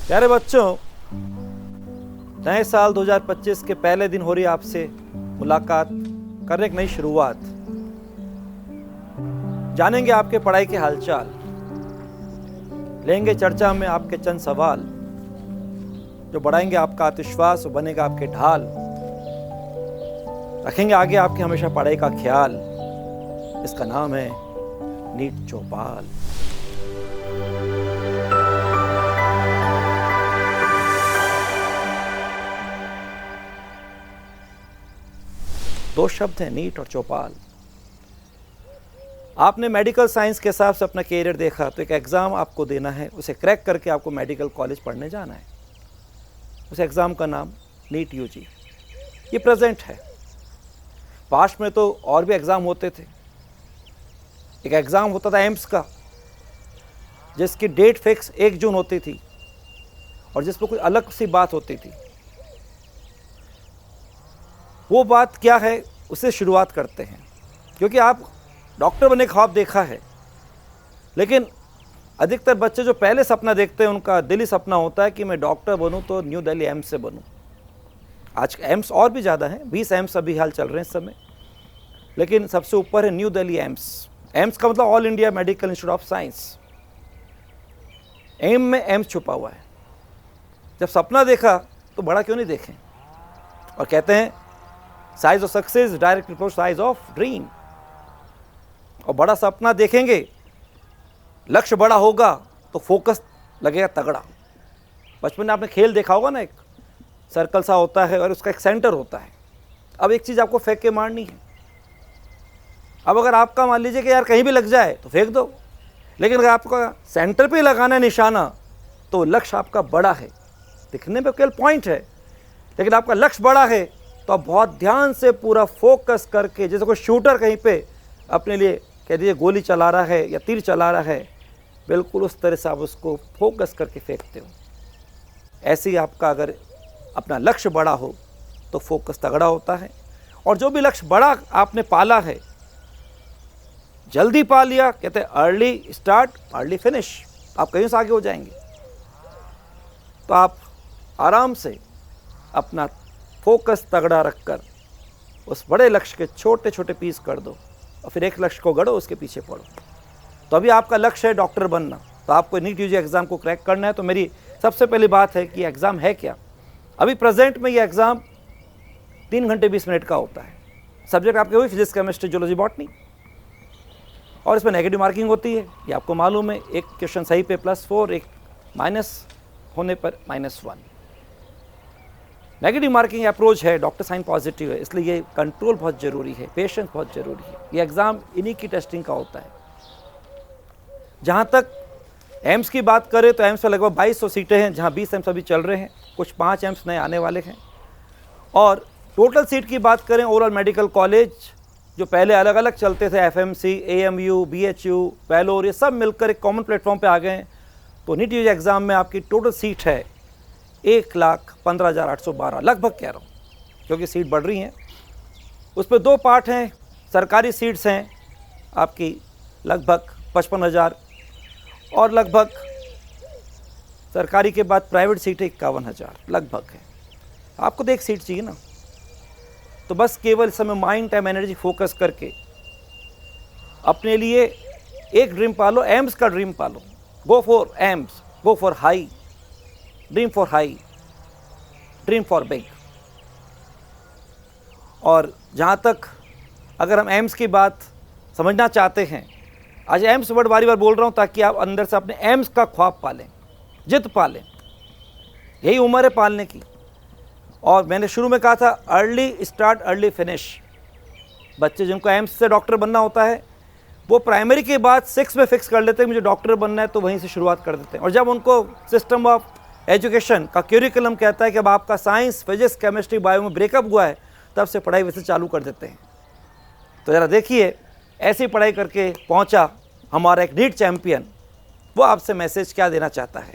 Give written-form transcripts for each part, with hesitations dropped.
प्यारे बच्चों, नए साल 2025 के पहले दिन हो रही आपसे मुलाकात करने की नई शुरुआत। जानेंगे आपके पढ़ाई के हालचाल, लेंगे चर्चा में आपके चंद सवाल जो बढ़ाएंगे आपका आत्मविश्वास और बनेगा आपके ढाल। रखेंगे आगे आपकी हमेशा पढ़ाई का ख्याल। इसका नाम है नीट चौपाल। दो शब्द हैं, नीट और चौपाल। आपने मेडिकल साइंस के हिसाब से अपना कैरियर देखा तो एक एग्ज़ाम आपको देना है, उसे क्रैक करके आपको मेडिकल कॉलेज पढ़ने जाना है। उस एग्ज़ाम का नाम नीट यूजी। ये प्रेजेंट है। पास्ट में तो और भी एग्ज़ाम होते थे। एक एग्ज़ाम होता था एम्स का, जिसकी डेट फिक्स 1 जून होती थी और जिस पर कोई अलग सी बात होती थी। वो बात क्या है, उससे शुरुआत करते हैं। क्योंकि आप डॉक्टर बनने का ख्वाब देखा है, लेकिन अधिकतर बच्चे जो पहले सपना देखते हैं उनका दिली सपना होता है कि मैं डॉक्टर बनूं तो न्यू दिल्ली एम्स से बनूं। आज एम्स और भी ज़्यादा हैं, 20 एम्स अभी हाल चल रहे हैं इस समय, लेकिन सबसे ऊपर है न्यू दिल्ली एम्स। एम्स का मतलब all India medical institute of science. Aim में एम्स छुपा हुआ है। जब सपना देखा तो बड़ा क्यों नहीं देखें। और कहते हैं size of success direct report size of dream. और बड़ा सपना देखेंगे, लक्ष्य बड़ा होगा तो फोकस लगेगा तगड़ा। बचपन में आपने खेल देखा होगा ना, एक सर्कल सा होता है और उसका एक सेंटर होता है। अब एक चीज़ आपको फेंक के मारनी है। अब अगर आपका मान लीजिए कि यार कहीं भी लग जाए तो फेंक दो, लेकिन अगर आपका सेंटर पे लगाना है निशाना तो लक्ष्य आपका बड़ा है। दिखने में केवल पॉइंट है, लेकिन आपका लक्ष्य बड़ा है तो आप बहुत ध्यान से पूरा फोकस करके, जैसे कोई शूटर कहीं पे अपने लिए कह दीजिए गोली चला रहा है या तीर चला रहा है, बिल्कुल उस तरह से आप उसको फोकस करके फेंकते हो। ऐसे ही आपका अगर अपना लक्ष्य बड़ा हो तो फोकस तगड़ा होता है। और जो भी लक्ष्य बड़ा आपने पाला है, जल्दी पा लिया, कहते हैं अर्ली स्टार्ट अर्ली फिनिश, आप कहीं से आगे हो जाएंगे। तो आप आराम से अपना फोकस तगड़ा रखकर उस बड़े लक्ष्य के छोटे छोटे पीस कर दो और फिर एक लक्ष्य को गढ़ो, उसके पीछे पढ़ो। तो अभी आपका लक्ष्य है डॉक्टर बनना, तो आपको नीट यूजी एग्ज़ाम को क्रैक करना है। तो मेरी सबसे पहली बात है कि एग्ज़ाम है क्या। अभी प्रेजेंट में ये एग्ज़ाम 3 घंटे 20 मिनट का होता है। सब्जेक्ट आपके हुई फिजिक्स, केमिस्ट्री, जूलॉजी, बॉटनी, और इसमें नेगेटिव मार्किंग होती है, ये आपको मालूम है। एक क्वेश्चन सही पे +4, एक माइनस होने पर -1। नेगेटिव मार्किंग अप्रोच है, डॉक्टर साइन पॉजिटिव है, इसलिए ये कंट्रोल बहुत ज़रूरी है, पेशेंस बहुत ज़रूरी है। ये एग्ज़ाम इन्हीं की टेस्टिंग का होता है। जहाँ तक एम्स की बात करें तो एम्स में लगभग 2200 सीटें हैं, जहाँ 20 एम्स अभी चल रहे हैं, कुछ 5 एम्स नए आने वाले हैं। और टोटल सीट की बात करें, ओवरऑल मेडिकल कॉलेज जो पहले अलग अलग चलते थे, FMC, AMU, BHU, वेलोर, ये सब मिलकर एक कॉमन प्लेटफॉर्म पे आ गए हैं। तो नीट यूजी एग्ज़ाम में आपकी टोटल सीट है 1,15,812, लगभग कह रहा हूँ क्योंकि सीट बढ़ रही हैं। उस पर 2 पार्ट हैं। सरकारी सीट्स हैं आपकी लगभग 55,000, और लगभग सरकारी के बाद प्राइवेट सीटें 51,000 लगभग है। आपको तो एक सीट चाहिए ना, तो बस केवल इस समय माइंड, टाइम, एनर्जी फोकस करके अपने लिए एक ड्रीम पालो, एम्स का ड्रीम पालो। Go for AIIMS, go for high, dream for high, dream for big. और जहाँ तक अगर हम एम्स की बात समझना चाहते हैं, आज एम्स वर्ड बारी बार बोल रहा हूँ ताकि आप अंदर से अपने एम्स का ख्वाब पालें, जिद पालें। यही उम्र है पालने की। और मैंने शुरू में कहा था अर्ली स्टार्ट अर्ली फिनिश। बच्चे जिनको एम्स से डॉक्टर बनना होता है, वो प्राइमरी के बाद 6 में फिक्स कर लेते हैं मुझे डॉक्टर बनना है, तो वहीं से शुरुआत कर देते हैं। और जब उनको सिस्टम ऑफ एजुकेशन का क्यूरिकुलम कहता है कि अब आपका साइंस, फिजिक्स, केमिस्ट्री, बायो में ब्रेकअप हुआ है, तब से पढ़ाई वैसे चालू कर देते हैं। तो ज़रा देखिए, ऐसी पढ़ाई करके पहुंचा हमारा एक नीट चैम्पियन, वो आपसे मैसेज क्या देना चाहता है,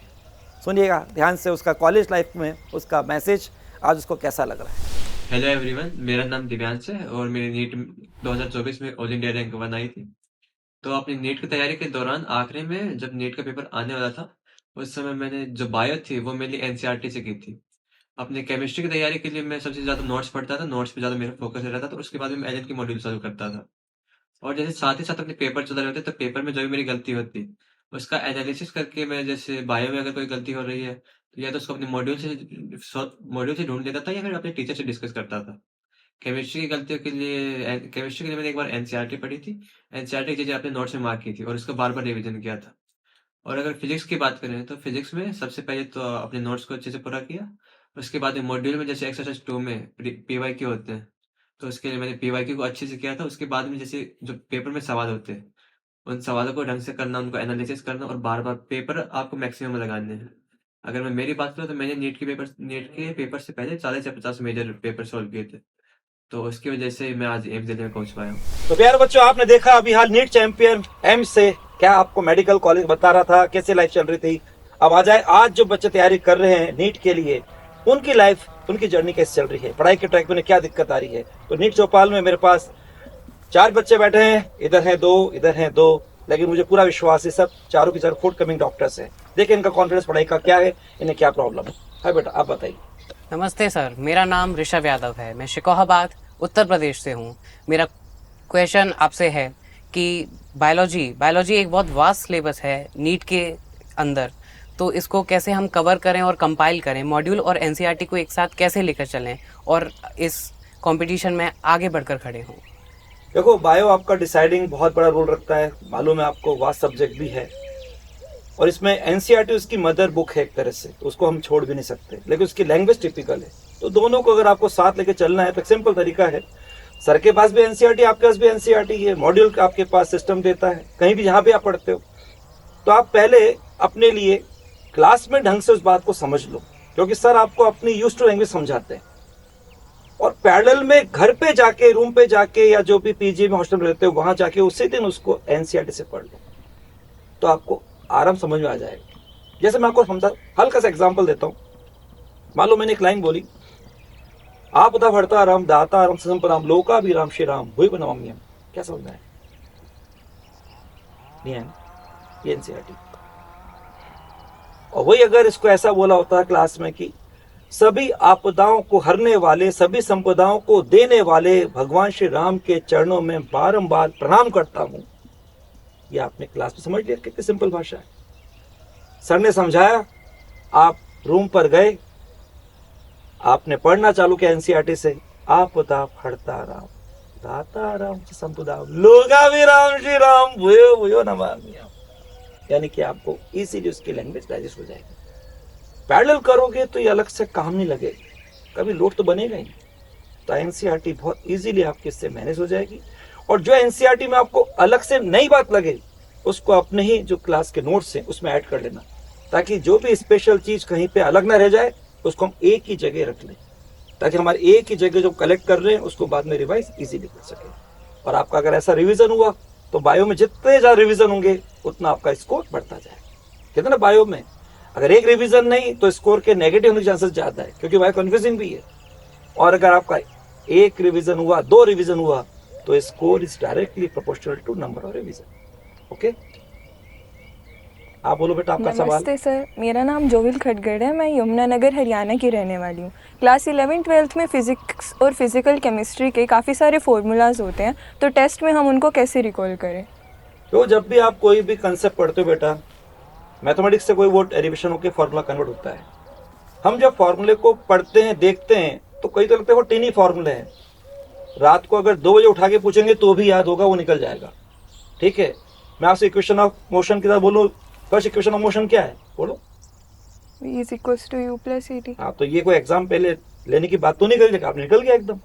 सुनिएगा ध्यान से। उसका कॉलेज लाइफ में उसका मैसेज आज उसको कैसा लग रहा है। हेलो एवरीवन, मेरा नाम दिव्यांश है और मेरी नीट 2024 में ऑल इंडिया रैंक 1 आई थी। तो अपनी नीट की तैयारी के दौरान आखिरी में जब नीट का पेपर आने वाला था, उस समय मैंने जो बायो थी वो मेनली एनसीईआरटी से की थी। अपनी केमिस्ट्री की तैयारी के लिए मैं सबसे ज़्यादा नोट्स पढ़ता था, नोट्स पे ज़्यादा मेरा फ़ोकस रहता था और उसके बाद में मैं एलियन के मॉड्यूल सॉल्व करता था। और जैसे साथ ही साथ अपने पेपर चल रहे होते, तो पेपर में जो भी मेरी गलती होती, उसका एनालिसिस करके मैं जैसे बायो में अगर कोई गलती हो रही है, तो या तो उसको अपने मॉड्यूल से ढूँढ लेता था या फिर अपने टीचर से डिस्कस करता था। केमिस्ट्री के लिए मैंने एक बार एनसीईआरटी पढ़ी थी। एनसीईआरटी की चीज़ें अपने नोट्स में मार्क की थी और उसका बार-बार रिवीजन किया था। और अगर फिज़िक्स की बात करें, तो फिज़िक्स में सबसे पहले तो अपने नोट्स को अच्छे से पूरा किया। उसके बाद में मॉड्यूल में जैसे एक्सरसाइज़ 2 में पीवाईक्यू होते हैं, तो उसके लिए मैंने पीवाईक्यू को अच्छे से किया था। उसके बाद में जैसे जो पेपर में सवाल होते हैं, उन सवालों को ढंग से करना, उनको एनालिसिस करना और बार-बार पेपर आपको मैक्सिमम लगाने हैं। अगर मैं मेरी बात करूँ तो मैंने नीट के पेपर से पहले 40 या 50 मेजर पेपर सॉल्व किए थे। तो उसकी वजह से मैं आज एम्स दिल्ली में पहुँच पाया हूँ। तो प्यारे बच्चों, आपने देखा अभी हाल नीट चैंपियन एम्स से क्या आपको मेडिकल कॉलेज बता रहा था, कैसे लाइफ चल रही थी। अब आ जाए आज जो बच्चे तैयारी कर रहे हैं नीट के लिए, उनकी लाइफ, उनकी जर्नी कैसे चल रही है, पढ़ाई के ट्रैक में उन्हें क्या दिक्कत आ रही है। तो नीट चौपाल में मेरे पास 4 बच्चे बैठे हैं, इधर हैं 2, इधर हैं 2, लेकिन मुझे पूरा विश्वास है सब चारों की चारों फोर्टकमिंग डॉक्टर्स हैं। देखिए इनका कॉन्फिडेंस पढ़ाई का क्या है, इन्हें क्या प्रॉब्लम है। हाय बेटा, आप बताइए। नमस्ते सर, मेरा नाम ऋषभ यादव है। मैं शिकोहाबाद उत्तर प्रदेश से हूँ। मेरा क्वेश्चन आपसे है कि बायोलॉजी एक बहुत वास्ट सिलेबस है नीट के अंदर, तो इसको कैसे हम कवर करें और कंपाइल करें, मॉड्यूल और एनसीईआरटी को एक साथ कैसे लेकर चलें और इस कंपटीशन में आगे बढ़कर खड़े हों। देखो, बायो आपका डिसाइडिंग बहुत बड़ा रोल रखता है, मालूम है आपको, वास्ट सब्जेक्ट भी है और इसमें एनसीईआरटी उसकी मदर बुक है एक तरह से, तो उसको हम छोड़ भी नहीं सकते, लेकिन उसकी लैंग्वेज टिपिकल है। तो दोनों को अगर आपको साथ लेके चलना है तो एक सिंपल तरीका है, सर के पास भी एनसीईआरटी, आपके पास भी एनसीईआरटी है, मॉड्यूल का आपके पास सिस्टम देता है, कहीं भी जहाँ भी आप पढ़ते हो, तो आप पहले अपने लिए क्लास में ढंग से उस बात को समझ लो, क्योंकि सर आपको अपनी यूज टू लैंग्वेज समझाते हैं। और पैरेलल में घर पे जाके, रूम पे जाके, या जो भी पीजी में हॉस्टल में रहते हो वहां जाके उसी दिन उसको एनसीईआरटी से पढ़ लो, तो आपको आराम समझ में आ जाएगा। जैसे मैं आपको समझा, हल्का सा एग्जांपल देता हूँ। मान लो मैंने एक लाइन बोली, आप उदा भरता राम दाता राम संपराम लोका भी राम श्री राम हुई बनवाम्यम, क्या समझ में आया? नहीं है, ये एनसीईआरटी। और वही अगर इसको ऐसा बोला होता क्लास में कि सभी आपदाओं को हरने वाले, सभी संपदाओं को देने वाले भगवान श्री राम के चरणों में बारंबार प्रणाम करता हूं, ये आपने क्लास में समझ लिया कितनी सिंपल भाषा है। सर ने समझाया, आप रूम पर गए, आपने पढ़ना चालू किया एनसीईआरटी से, आपदा हरता राम दाता राम संपदा लोगा भी राम श्री राम भूयो भूयो नमाम्यहम्, यानी कि आपको इजीली उसकी लैंग्वेज डाइजेस्ट हो जाएगी। पैरेलल करोगे तो ये अलग से काम नहीं लगेगा, कभी लोड तो बनेगा ही। तो एनसीईआरटी बहुत इजीली आपके इससे मैनेज हो जाएगी। और जो एनसीईआरटी में आपको अलग से नई बात लगे, उसको अपने ही जो क्लास के नोट्स हैं उसमें ऐड कर लेना, ताकि जो भी स्पेशल चीज कहीं पे अलग ना रह जाए, उसको हम एक ही जगह रख लें, ताकि हमारे एक ही जगह जो कलेक्ट कर रहे हैं उसको बाद में रिवाइज इजीली कर सके। और आपका अगर ऐसा रिवीजन हुआ तो बायो में जितने ज्यादा रिवीजन होंगे उतना आपका स्कोर बढ़ता जाएगा। कहते ना, बायो में अगर एक रिवीजन नहीं तो स्कोर के नेगेटिव होने के चांसेस ज्यादा है, क्योंकि बायो कंफ्यूजिंग भी है। और अगर आपका एक रिवीजन हुआ, 2 रिवीजन हुआ, तो score is directly proportional to number of revision. Okay, आप बोलो बेटा, आपका सवाल। नमस्ते सर, मेरा नाम जोविल खटगड़ है। मैं यमुनानगर हरियाणा की रहने वाली हूँ। क्लास 11-12 में फ़िज़िक्स और फिज़िकल केमिस्ट्री के काफ़ी सारे फार्मूलाज होते हैं, तो टेस्ट में हम उनको कैसे रिकॉल करें? तो जब भी आप कोई भी कंसेप्ट पढ़ते हो बेटा, मैथमेटिक्स से कोई वो डेरिवेशन होकर फार्मूला कन्वर्ट होता है। हम जब फार्मूले को पढ़ते हैं, देखते हैं, तो कई तो लगता है वो टीनी फार्मूले हैं, रात को अगर 2 बजे उठा के पूछेंगे तो भी याद होगा, वो निकल जाएगा। ठीक है, मैं आपसे इक्वेशन ऑफ मोशन की तरह बोलूँ, फर्स्ट इक्वेशन ऑफ मोशन क्या है बोलो? v is equals to u plus at. हाँ, तो ये कोई एग्जाम पहले लेने की बात तो नहीं करी, आप निकल गया एकदम।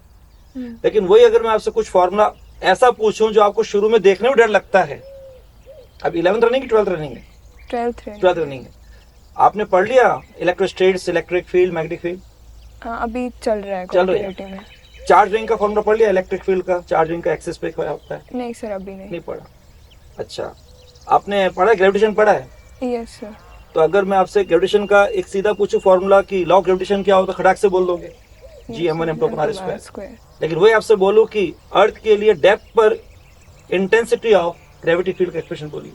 लेकिन वही अगर मैं आपसे कुछ फार्मूला ऐसा पूछूं जो आपको शुरू में देखने में डर लगता है, अब 11th रनिंग की 12th रनिंग है? 12th रनिंग है। आपने पढ़ लिया electrostatics, electric field, magnetic field? हाँ, अभी चल रहा है। में चार्ज रिंग का फॉर्मूला पढ़ लिया इलेक्ट्रिक फील्ड का? चार्ज रिंग का एक्सिस पे क्या होता है? नहीं सर, अभी नहीं पढ़ा। अच्छा, आपने पढ़ा ग्रेविटेशन पढ़ा है? Yes sir. तो अगर मैं आपसे ग्रेविटेशन का एक सीधा पूछूं फॉर्मूला कि लॉ ऑफ ग्रेविटेशन क्या होता है, खड़ाक से बोल दोगे? जी m1 m2 स्क्वायर। लेकिन वही आपसे बोलूं कि अर्थ के लिए डेप्थ पर इंटेंसिटी ऑफ ग्रेविटी फील्ड का एक्सप्रेशन बोलिए।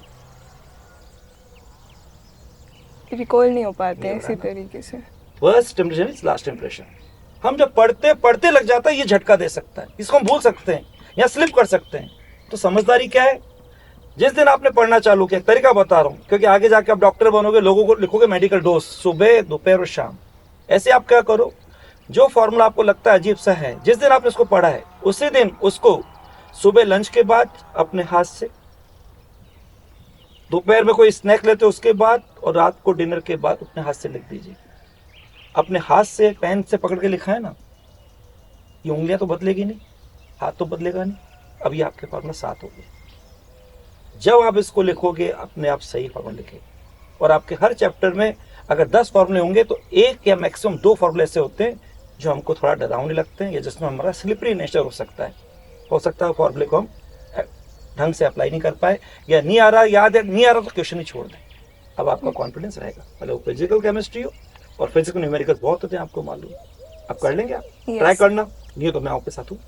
रिकॉल नहीं हो पाते हैं इसी तरीके से। First impression is last impression. हम जब पढ़ते पढ़ते लग जाता है ये झटका दे सकता है, इसको हम भूल सकते हैं या स्लिप कर सकते हैं। तो समझदारी क्या है, जिस दिन आपने पढ़ना चालू किया, तरीका बता रहा हूँ क्योंकि आगे जाके आप डॉक्टर बनोगे, लोगों को लिखोगे मेडिकल डोज सुबह दोपहर और शाम। ऐसे आप क्या करो, जो फॉर्मूला आपको लगता है अजीब सा है, जिस दिन आपने उसको पढ़ा है उसी दिन उसको सुबह लंच के बाद अपने हाथ से, दोपहर में कोई स्नैक लेते हो उसके बाद, और रात को डिनर के बाद अपने हाथ से लिख दीजिए। अपने हाथ से पेन से पकड़ के लिखा है ना, ये उंगलियां तो बदलेगी नहीं, हाथ तो बदलेगा नहीं। अभी आपके फॉर्मूला 7 हो गए। जब आप इसको लिखोगे अपने आप सही फॉर्मूला लिखेंगे। और आपके हर चैप्टर में अगर 10 फॉर्मूले होंगे तो 1 या मैक्सिमम 2 फॉर्मूले ऐसे होते हैं जो हमको थोड़ा डरावने लगते हैं या जिसमें हमारा स्लिपरी नेचर हो सकता है फॉर्मूले को हम ढंग से अप्लाई नहीं कर पाए, या नहीं आ रहा, याद है नहीं आ रहा तो क्वेश्चन ही छोड़ दें। अब आपका कॉन्फिडेंस रहेगा, भले वो फिजिकल केमिस्ट्री हो, और फिजिकल न्यूमेरिकल बहुत होते हैं, आपको मालूम है। आप कर लेंगे, आप ट्राई करना, नहीं तो मैं आपके साथ हूँ।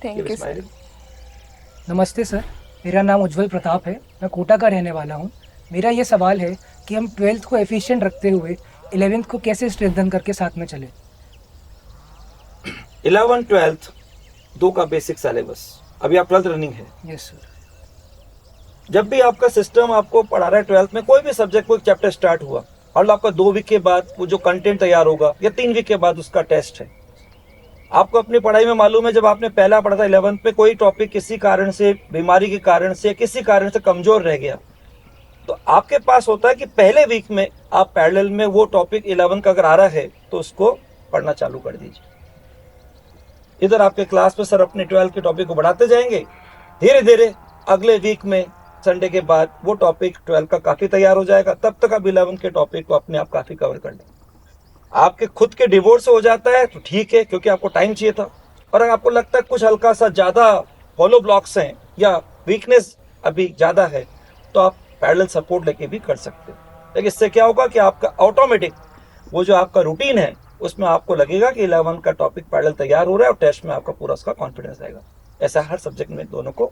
Thank you sir. नमस्ते सर, मेरा नाम उज्जवल प्रताप है, मैं कोटा का रहने वाला हूँ। मेरा ये सवाल है कि हम 12th को एफिशिएंट रखते हुए 11th को कैसे स्ट्रेंथन करके साथ में चले। 11 12 2 का बेसिक सिलेबस, अभी आप 12th रनिंग है। Yes sir. जब भी आपका सिस्टम आपको पढ़ा रहा है 12th में, कोई भी सब्जेक्ट कोई चैप्टर स्टार्ट हुआ और आपका 2 वीक के बाद वो जो कंटेंट तैयार होगा या 3 वीक के बाद उसका टेस्ट है। आपको अपनी पढ़ाई में मालूम है, जब आपने पहला पढ़ा था 11th पे, कोई टॉपिक किसी कारण से, बीमारी के कारण से, किसी कारण से कमजोर रह गया, तो आपके पास होता है कि पहले वीक में आप पैरेलल में वो टॉपिक 11 का अगर आ रहा है तो उसको पढ़ना चालू कर दीजिए। इधर आपके क्लास में सर अपने 12 के टॉपिक को बढ़ाते जाएंगे, धीरे धीरे अगले वीक में संडे के बाद वो टॉपिक 12 का काफी तैयार हो जाएगा। तब तक आप 11 के टॉपिक को अपने आप काफी कवर कर लेंगे। आपके खुद के डिवोर्स हो जाता है तो ठीक है, क्योंकि आपको टाइम चाहिए था। और अगर आपको लगता है कुछ हल्का सा ज्यादा हॉलो ब्लॉक्स हैं या वीकनेस अभी ज्यादा है, तो आप पैरेलल सपोर्ट लेके भी कर सकते हैं। लेकिन इससे क्या होगा कि आपका ऑटोमेटिक वो जो आपका रूटीन है उसमें आपको लगेगा कि 11 का टॉपिक पैरेलल तैयार हो रहा है और टेस्ट में आपका पूरा उसका कॉन्फिडेंस रहेगा। ऐसा हर सब्जेक्ट में दोनों को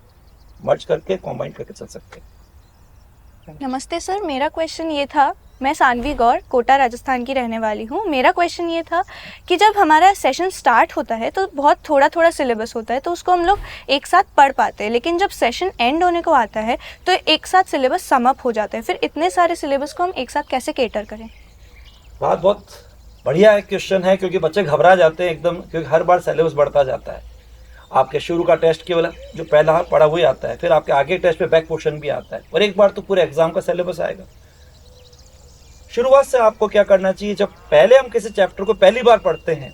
मर्ज करके कॉम्बाइन करके चल सकते हैं। नमस्ते सर, मेरा क्वेश्चन ये था, मैं सानवी गौर, कोटा राजस्थान की रहने वाली हूँ। मेरा क्वेश्चन ये था कि जब हमारा सेशन स्टार्ट होता है तो बहुत थोड़ा थोड़ा सिलेबस होता है, तो उसको हम लोग एक साथ पढ़ पाते हैं, लेकिन जब सेशन एंड होने को आता है तो एक साथ सिलेबस सम अप हो जाता है। फिर इतने सारे सिलेबस को हम एक साथ कैसे केटर करें? बात बहुत बढ़िया है, क्वेश्चन है, क्योंकि बच्चे घबरा जाते हैं एकदम, क्योंकि हर बार सिलेबस बढ़ता जाता है। आपके शुरू का टेस्ट केवल जो पहला पढ़ा वही आता है, फिर आपके आगे टेस्ट पे बैक पोर्शन भी आता है, और एक बार तो पूरे एग्जाम का सिलेबस आएगा। शुरुआत से आपको क्या करना चाहिए, जब पहले हम किसी चैप्टर को पहली बार पढ़ते हैं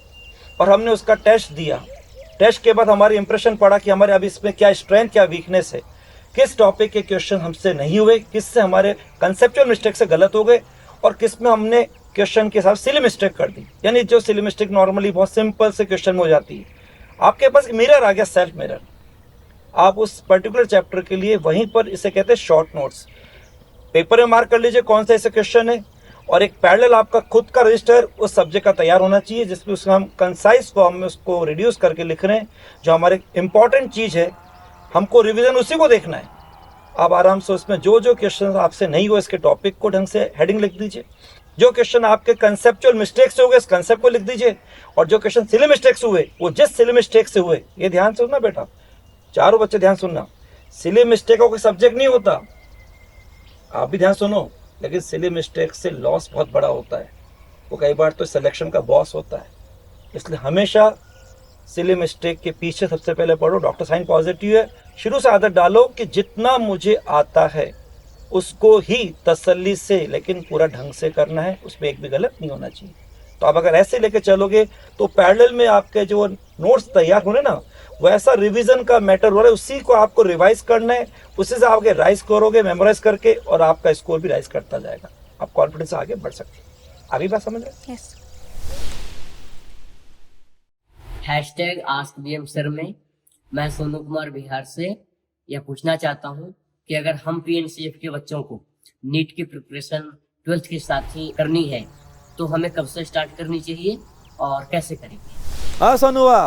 और हमने उसका टेस्ट दिया, टेस्ट के बाद हमारी इंप्रेशन पड़ा कि हमारे अभी इसमें क्या स्ट्रेंथ क्या वीकनेस है, किस टॉपिक के क्वेश्चन हमसे नहीं हुए, किससे हमारे कंसेप्चुअल मिस्टेक से गलत हो गए, और किस में हमने क्वेश्चन के साथ सिली मिस्टेक कर दी। यानी जो सिली मिस्टेक नॉर्मली बहुत सिंपल से क्वेश्चन में हो जाती है, आपके पास मिरर आ गया, सेल्फ मिरर। आप उस पर्टिकुलर चैप्टर के लिए वहीं पर, इसे कहते हैं शॉर्ट नोट्स, पेपर में मार्क कर लीजिए कौन सा ऐसा क्वेश्चन है, और एक पैरेलल आपका खुद का रजिस्टर उस सब्जेक्ट का तैयार होना चाहिए, जिसमें उसमें हम कंसाइज फॉर्म में उसको रिड्यूस करके लिख रहे हैं। जो हमारे इंपॉर्टेंट चीज़ है, हमको रिवीजन उसी को देखना है। आप आराम से उसमें जो जो क्वेश्चन आपसे नहीं हुए, इसके टॉपिक को ढंग से हेडिंग लिख दीजिए। जो क्वेश्चन आपके कंसेप्चुअल मिस्टेक से हो गए, इस कंसेप्ट को लिख दीजिए, और जो क्वेश्चन सिली मिस्टेक से हुए, वो जिस सिली मिस्टेक से हुए, ये ध्यान सुनना बेटा, चारों बच्चे ध्यान सुनना, सिली मिस्टेक का कोई सब्जेक्ट नहीं होता, आप भी ध्यान सुनो, लेकिन सिली मिस्टेक से लॉस बहुत बड़ा होता है, वो कई बार तो सिलेक्शन का बॉस होता है। इसलिए हमेशा सिली मिस्टेक के पीछे सबसे पहले पढ़ो, डॉक्टर साइन पॉजिटिव है, शुरू से आदत डालो कि जितना मुझे आता है उसको ही तसल्ली से लेकिन पूरा ढंग से करना है, उसमें एक भी गलत नहीं होना चाहिए। तो आप अगर ऐसे लेके चलोगे तो पैरेलल में आपके जो नोट्स तैयार हो रहे ना, वो ऐसा रिवीजन का मैटर हो रहा है, उसी को आपको रिवाइज करना है, उसी से आगे राइज करोगे मेमोराइज करके, और आपका स्कोर भी राइज करता जाएगा, आप कॉन्फिडेंस से आगे बढ़ सकते हैं। आगे बात समझ रहे? यस। #आस्क बीएम सर में मैं सोनू कुमार बिहार से यह पूछना चाहता हूँ कि अगर हम पीएनसीएफ के बच्चों को नीट की प्रिपरेशन 12th के साथ ही करनी है तो हमें कब से स्टार्ट करनी चाहिए और कैसे करेंगे? हाँ सोनुआ,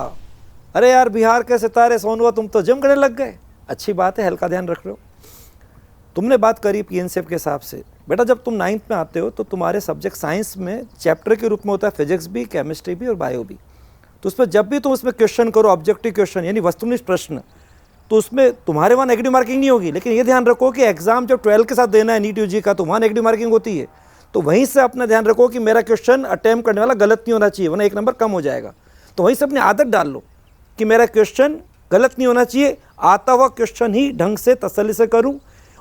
अरे यार बिहार के सितारे सोनुआ, तुम तो जिम करने लग गए। अच्छी बात है, हल्का ध्यान रख रहे हो। तुमने बात करी पीएनसीएफ के हिसाब से, बेटा जब तुम 9th में आते हो तो तुम्हारे सब्जेक्ट साइंस में चैप्टर के रूप में होता है फिजिक्स भी, केमिस्ट्री भी और बायो भी। तो उसमें जब भी तुम उसमें क्वेश्चन करो, ऑब्जेक्टिव क्वेश्चन यानी वस्तुनिष्ठ प्रश्न, तो उसमें तुम्हारे वहाँ नेगेटिव मार्किंग नहीं होगी। लेकिन ये ध्यान रखो कि एग्जाम जब 12 के साथ देना है नीट यूजी का, तो वहाँ नेगेटिव मार्किंग होती है। तो वहीं से अपना ध्यान रखो कि मेरा क्वेश्चन अटेम्प्ट करने वाला गलत नहीं होना चाहिए, वरना 1 नंबर कम हो जाएगा। तो वहीं से अपनी आदत डाल लो कि मेरा क्वेश्चन गलत नहीं होना चाहिए, आता हुआ क्वेश्चन ही ढंग से तसल्ली से करूं,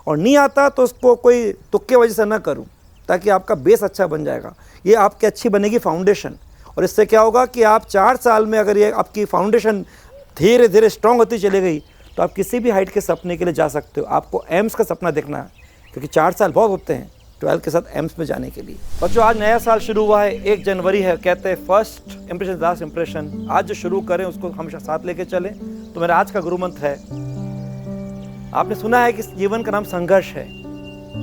और नहीं आता तो उसको कोई तुक्के वजह से ना करूं, ताकि आपका बेस अच्छा बन जाएगा। ये आपकी अच्छी बनेगी फाउंडेशन, और इससे क्या होगा कि आप 4 साल में अगर ये आपकी फाउंडेशन धीरे धीरे स्ट्रॉन्ग होती चली गई तो आप किसी भी हाइट के सपने के लिए जा सकते हो। आपको एम्स का सपना देखना है, क्योंकि 4 साल बहुत होते हैं 12 के साथ एम्स में जाने के लिए। बच्चों आज नया साल शुरू हुआ है, 1 जनवरी है, कहते हैं फर्स्ट इंप्रेशन लास्ट इंप्रेशन। आज जो शुरू करें उसको हमेशा साथ लेके चलें। तो मेरा आज का गुरु मंत्र है, आपने सुना है कि जीवन का नाम संघर्ष है,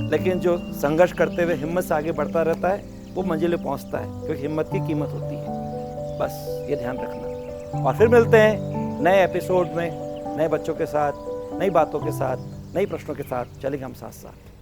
लेकिन जो संघर्ष करते हुए हिम्मत से आगे बढ़ता रहता है वो मंजिल पे पहुंचता है, क्योंकि हिम्मत की कीमत होती है। बस ये ध्यान रखना। और फिर मिलते हैं नए एपिसोड में, नए बच्चों के साथ, नई बातों के साथ, नई प्रश्नों के साथ। चलेंगे हम साथ साथ।